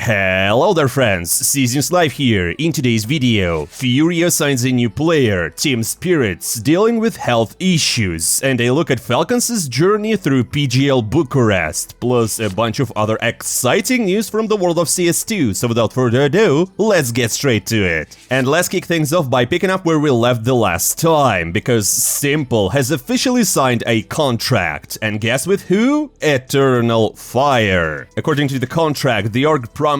Hello there friends, Seasons Live here. In today's video, FURIA signs a new player, Team Spirit's dealing with health issues, and a look at Falcons' journey through PGL Bucharest, plus a bunch of other exciting news from the world of CS2, so without further ado, let's get straight to it. And let's kick things off by picking up where we left the last time, because Simple has officially signed a contract, and guess with who? Eternal Fire. According to the contract, the org promises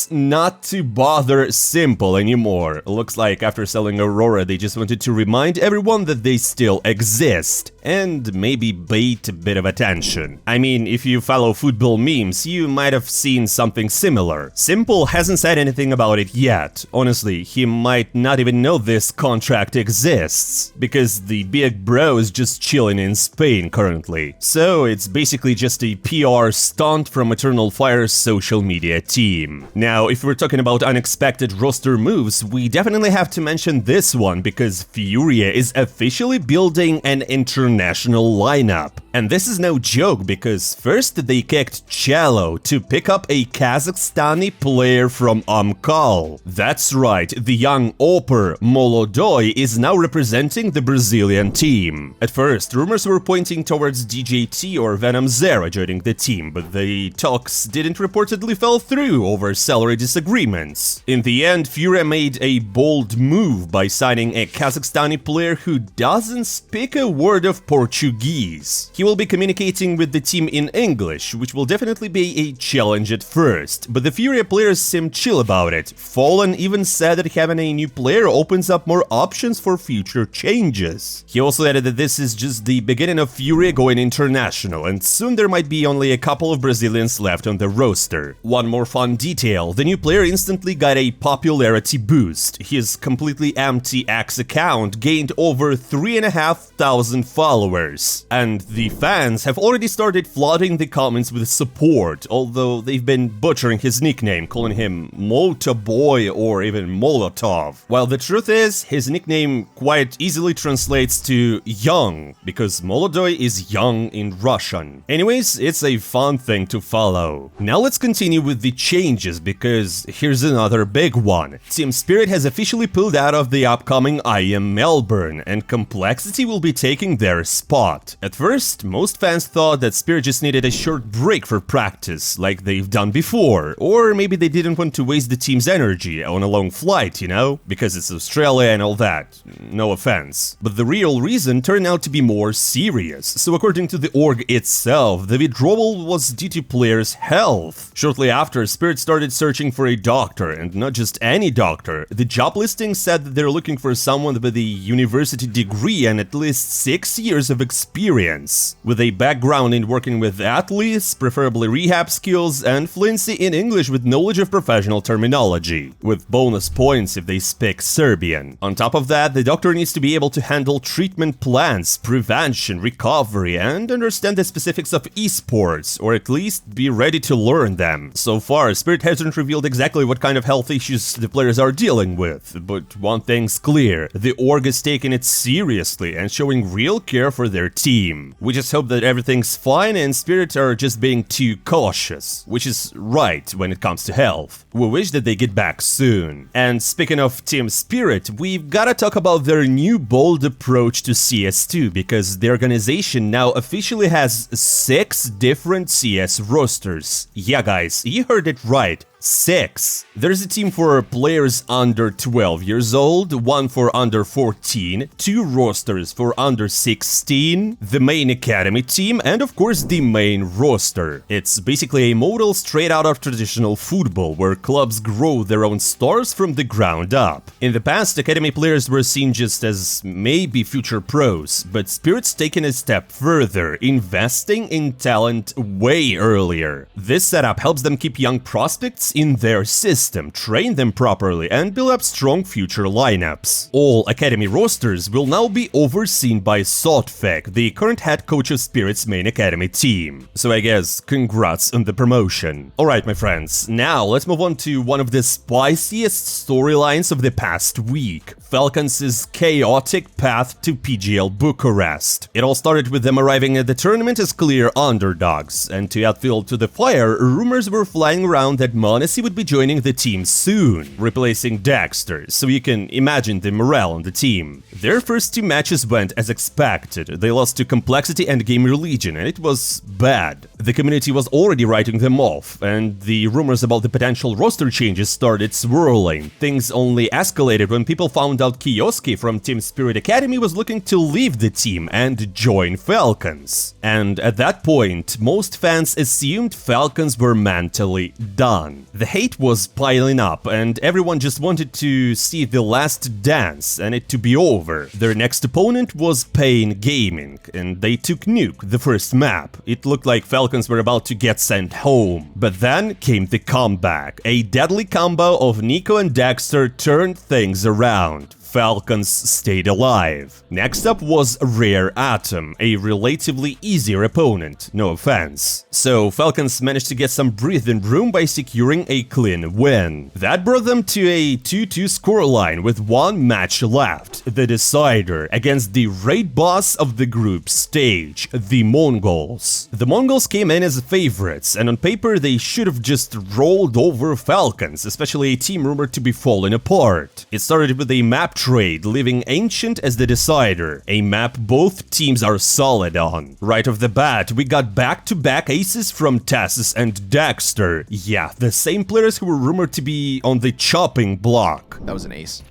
not to bother Simple anymore. Looks like after selling Aurora, they just wanted to remind everyone that they still exist, and maybe bait a bit of attention. I mean, if you follow football memes, you might have seen something similar. Simple hasn't said anything about it yet. Honestly, he might not even know this contract exists, because the big bro is just chilling in Spain currently. So it's basically just a PR stunt from Eternal Fire's social media team. Now, if we're talking about unexpected roster moves, we definitely have to mention this one, because FURIA is officially building an international lineup. And this is no joke, because first they kicked Cello to pick up a Kazakhstani player from Amkal. That's right, the young Oper Molodoi is now representing the Brazilian team. At first, rumors were pointing towards DJT or M0NESY joining the team, but the talks didn't reportedly fall through over salary disagreements. In the end, FURIA made a bold move by signing a Kazakhstani player who doesn't speak a word of Portuguese. He will be communicating with the team in English, which will definitely be a challenge at first, but the FURIA players seem chill about it. Fallen even said that having a new player opens up more options for future changes. He also added that this is just the beginning of FURIA going international, and soon there might be only a couple of Brazilians left on the roster. One more fun detail, the new player instantly got a popularity boost. His completely empty X account gained over 3,500 followers, and the fans have already started flooding the comments with support, although they've been butchering his nickname, calling him Mota Boy or even Molotov. While the truth is, his nickname quite easily translates to young, because Molodoi is young in Russian. Anyways, it's a fun thing to follow. Now let's continue with the changes, because here's another big one. Team Spirit has officially pulled out of the upcoming IM Melbourne, and Complexity will be taking their spot. At first, most fans thought that Spirit just needed a short break for practice, like they've done before, or maybe they didn't want to waste the team's energy on a long flight, you know? Because it's Australia and all that. No offense. But the real reason turned out to be more serious. So according to the org itself, the withdrawal was due to players' health. Shortly after, Spirit started searching for a doctor, and not just any doctor. The job listing said that they're looking for someone with a university degree and at least 6 years of experience, with a background in working with athletes, preferably rehab skills, and fluency in English with knowledge of professional terminology, with bonus points if they speak Serbian. On top of that, the doctor needs to be able to handle treatment plans, prevention, recovery, and understand the specifics of esports, or at least be ready to learn them. So far, Spirit hasn't revealed exactly what kind of health issues the players are dealing with, but one thing's clear, the org is taking it seriously and showing real care for their team. We just hope that everything's fine and Spirit are just being too cautious, which is right when it comes to health. We wish that they get back soon. And speaking of Team Spirit, we've gotta talk about their new bold approach to CS2, because the organization now officially has 6 different CS rosters. Yeah guys, you heard it right. 6. There's a team for players under 12 years old, one for under 14, 2 rosters for under 16, the main academy team, and of course the main roster. It's basically a model straight out of traditional football, where clubs grow their own stars from the ground up. In the past, academy players were seen just as maybe future pros, but Spirit's taken a step further, investing in talent way earlier. This setup helps them keep young prospects in their system, train them properly, and build up strong future lineups. All academy rosters will now be overseen by Sotfek, the current head coach of Spirit's main academy team. So I guess congrats on the promotion. Alright my friends, now let's move on to one of the spiciest storylines of the past week. Falcons' chaotic path to PGL Bucharest. It all started with them arriving at the tournament as clear underdogs, and to add fuel to the fire, rumors were flying around that M0NESY M0NESY would be joining the team soon, replacing Dexter, so you can imagine the morale on the team. Their first 2 matches went as expected. They lost to Complexity and Gamer Legion, and it was bad. The community was already writing them off, and the rumors about the potential roster changes started swirling. Things only escalated when people found out Kyousuke from Team Spirit Academy was looking to leave the team and join Falcons. And at that point, most fans assumed Falcons were mentally done. The hate was piling up, and everyone just wanted to see the last dance and it to be over. Their next opponent was Pain Gaming, and they took Nuke, the first map. It looked like Falcons were about to get sent home. But then came the comeback. A deadly combo of Nico and Dexter turned things around. Falcons stayed alive. Next up was Rare Atom, a relatively easier opponent, no offense. So Falcons managed to get some breathing room by securing a clean win. That brought them to a 2-2 scoreline with 1 match left, the decider, against the raid boss of the group stage, the Mongols. The Mongols came in as favorites, and on paper they should have just rolled over Falcons, especially a team rumored to be falling apart. It started with a map trade, leaving Ancient as the decider, a map both teams are solid on. Right off the bat, we got back-to-back aces from Teases and Dexter. Yeah, the same players who were rumored to be on the chopping block. That was an ace.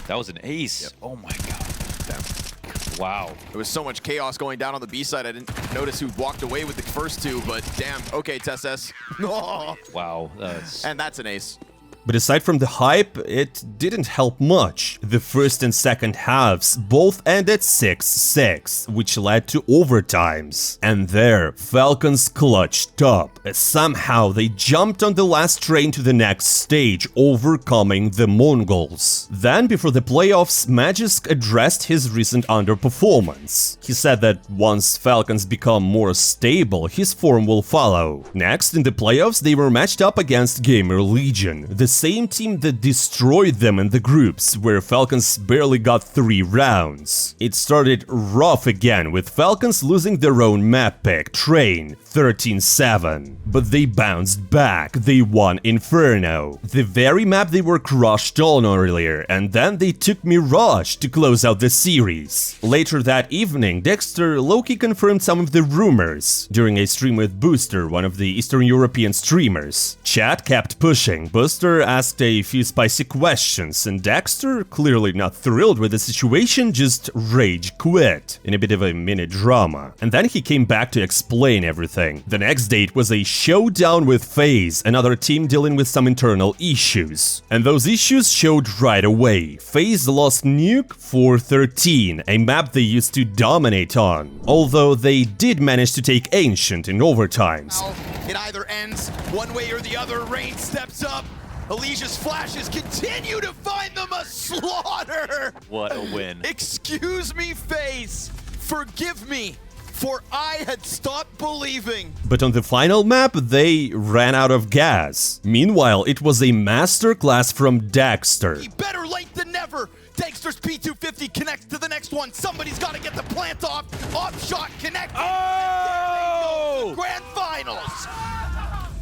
That was an ace? Yep. Oh my god. Wow. There was so much chaos going down on the B side, I didn't notice who walked away with the first 2, but damn. Okay, Teases. Oh. Wow. That's... And that's an ace. But aside from the hype, it didn't help much. The first and second halves both ended 6-6, which led to overtimes. And there, Falcons clutched up. Somehow they jumped on the last train to the next stage, overcoming the Mongols. Then, before the playoffs, m0NESY addressed his recent underperformance. He said that once Falcons become more stable, his form will follow. Next, in the playoffs, they were matched up against Gamer Legion, the same team that destroyed them in the groups, where Falcons barely got 3 rounds. It started rough again, with Falcons losing their own map pick, Train, 13-7. But they bounced back, they won Inferno, the very map they were crushed on earlier, and then they took Mirage to close out the series. Later that evening, Dexter low-key confirmed some of the rumors. During a stream with Booster, one of the Eastern European streamers, chat kept pushing. Booster asked a few spicy questions, and Dexter, clearly not thrilled with the situation, just rage quit in a bit of a mini drama. And then he came back to explain everything. The next date was a showdown with FaZe, another team dealing with some internal issues. And those issues showed right away. FaZe lost Nuke 4-13, a map they used to dominate on, although they did manage to take Ancient in overtimes. It either ends one way or the other. Rain steps up. Alicia's flashes continue to find them a slaughter! What a win. Excuse me, FaZe. Forgive me, for I had stopped believing. But on the final map, they ran out of gas. Meanwhile, it was a masterclass from Dexter. Better late than never. Dexter's P250 connects to the next one. Somebody's got to get the plant off. Off shot connected. Oh! Grand finals.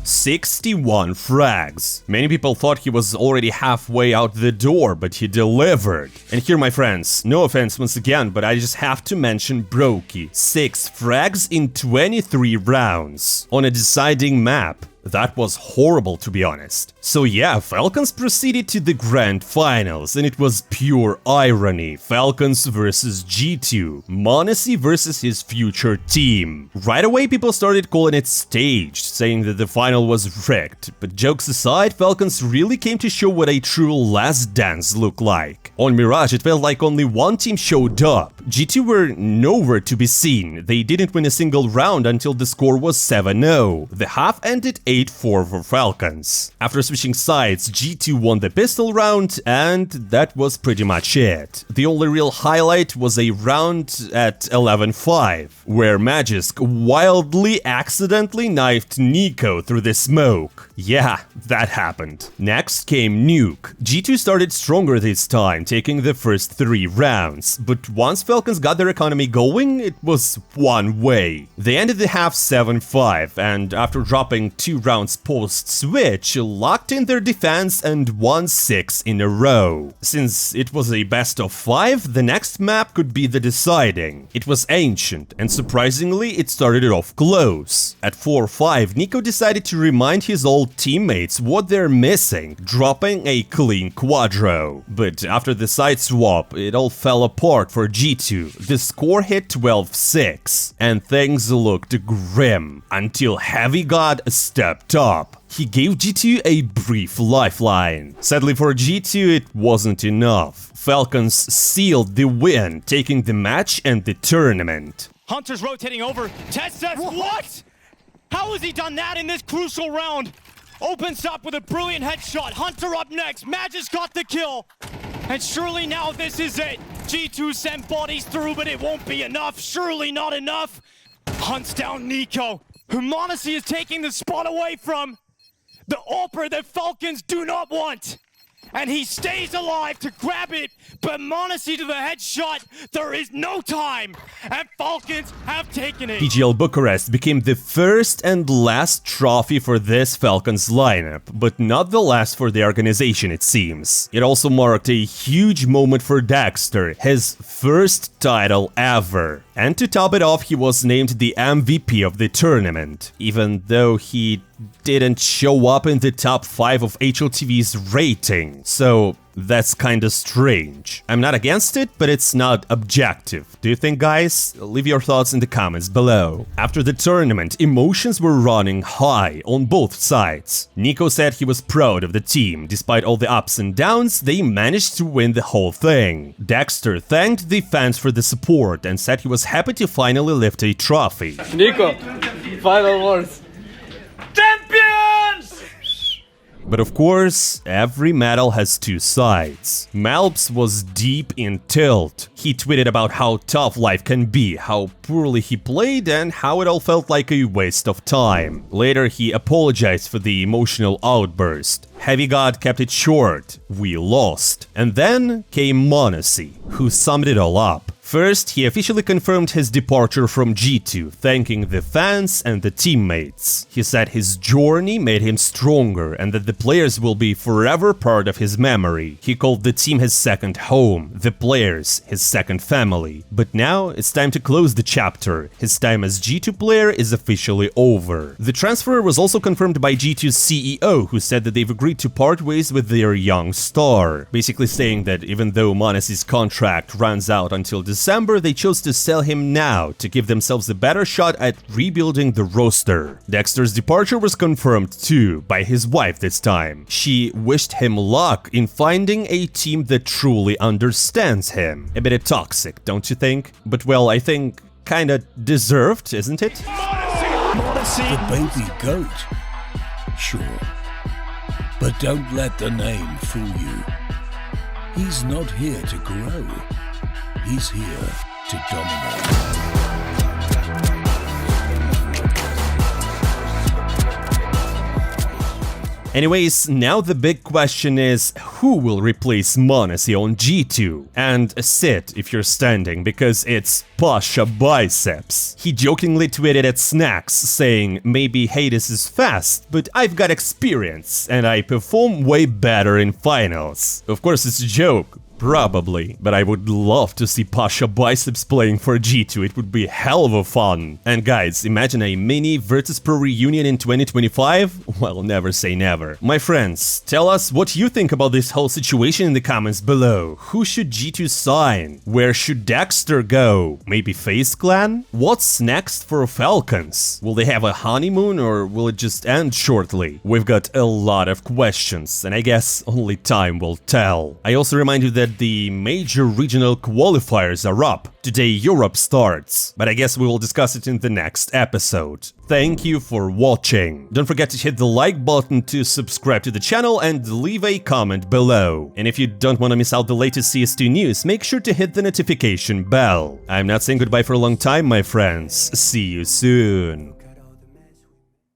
61 frags. Many people thought he was already halfway out the door, but he delivered. And here, my friends, no offense once again, but I just have to mention Brokey. 6 frags in 23 rounds on a deciding map. That was horrible, to be honest. So yeah, Falcons proceeded to the grand finals, and it was pure irony. Falcons versus G2, m0NESY versus his future team. Right away, people started calling it staged, saying that the final was rigged. But jokes aside, Falcons really came to show what a true last dance looked like. On Mirage, it felt like only one team showed up. G2 were nowhere to be seen. They didn't win a single round until the score was 7-0. The half ended 8-4 for Falcons. After switching sides, G2 won the pistol round, and that was pretty much it. The only real highlight was a round at 11-5, where m0NESY wildly accidentally knifed Nico through the smoke. Yeah, that happened. Next came Nuke. G2 started stronger this time, taking the first 3 rounds, but once Falcons got their economy going, it was one way. They ended the half 7-5, and after dropping 2 rounds post-switch, locked in their defense and won 6 in a row. Since it was a best of 5, the next map could be the deciding. It was ancient, and surprisingly, it started off close. At 4-5, Nico decided to remind his old teammates what they're missing, dropping a clean quadro. But after the side swap, it all fell apart for G2. The score hit 12-6, and things looked grim until Heavy God stepped up. He gave G2 a brief lifeline. Sadly for G2, it wasn't enough. Falcons sealed the win, taking the match and the tournament. Hunter's rotating over. Teases, what? How has he done that in this crucial round? Opens up with a brilliant headshot. Hunter up next. Magic's got the kill. And surely now this is it. G2 sent bodies through, but it won't be enough. Surely not enough. Hunts down Nico. M0NESY is taking the spot away from the AWPer that Falcons do not want. And he stays alive to grab it, but M0NESY to the headshot, there is no time, and Falcons have taken it. PGL Bucharest became the first and last trophy for this Falcons lineup, but not the last for the organization, it seems. It also marked a huge moment for Dexter, his first title ever. And to top it off, he was named the MVP of the tournament, even though he didn't show up in the top 5 of HLTV's rating, so that's kinda strange. I'm not against it, but it's not objective. Do you think, guys? Leave your thoughts in the comments below. After the tournament, emotions were running high on both sides. Nico said he was proud of the team. Despite all the ups and downs, they managed to win the whole thing. Dexter thanked the fans for the support and said he was happy to finally lift a trophy. Nico, final words. Champions! But of course, every medal has 2 sides. Malps was deep in tilt. He tweeted about how tough life can be, how poorly he played, and how it all felt like a waste of time. Later, he apologized for the emotional outburst. Heavy God kept it short. We lost. And then came M0NESY, who summed it all up. First, he officially confirmed his departure from G2, thanking the fans and the teammates. He said his journey made him stronger and that the players will be forever part of his memory. He called the team his second home, the players his second family. But now it's time to close the chapter. His time as G2 player is officially over. The transfer was also confirmed by G2's CEO, who said that they've agreed to part ways with their young star, basically saying that even though M0NESY's contract runs out until December, they chose to sell him now to give themselves a better shot at rebuilding the roster. Dexter's departure was confirmed too, by his wife this time. She wished him luck in finding a team that truly understands him. A bit toxic, don't you think? But well, I think kinda deserved, isn't it? The baby goat? Sure. But don't let the name fool you. He's not here to grow. He's here to dominate. Anyways, now the big question is, who will replace M0NESY on G2? And sit if you're standing, because it's Pasha Biceps. He jokingly tweeted at Snacks, saying, maybe Hades is fast, but I've got experience, and I perform way better in finals. Of course, it's a joke. Probably, but I would love to see Pasha Biceps playing for G2, it would be hell of a fun. And guys, imagine a mini Virtus.pro reunion in 2025? Well, never say never. My friends, tell us what you think about this whole situation in the comments below. Who should G2 sign? Where should Dexter go? Maybe FaZe Clan? What's next for Falcons? Will they have a honeymoon or will it just end shortly? We've got a lot of questions, and I guess only time will tell. I also remind you that the major regional qualifiers are up. Today Europe starts, but I guess we will discuss it in the next episode. Thank you for watching. Don't forget to hit the like button to subscribe to the channel and leave a comment below. And if you don't want to miss out the latest CS2 news, make sure to hit the notification bell. I'm not saying goodbye for a long time, my friends. See you soon.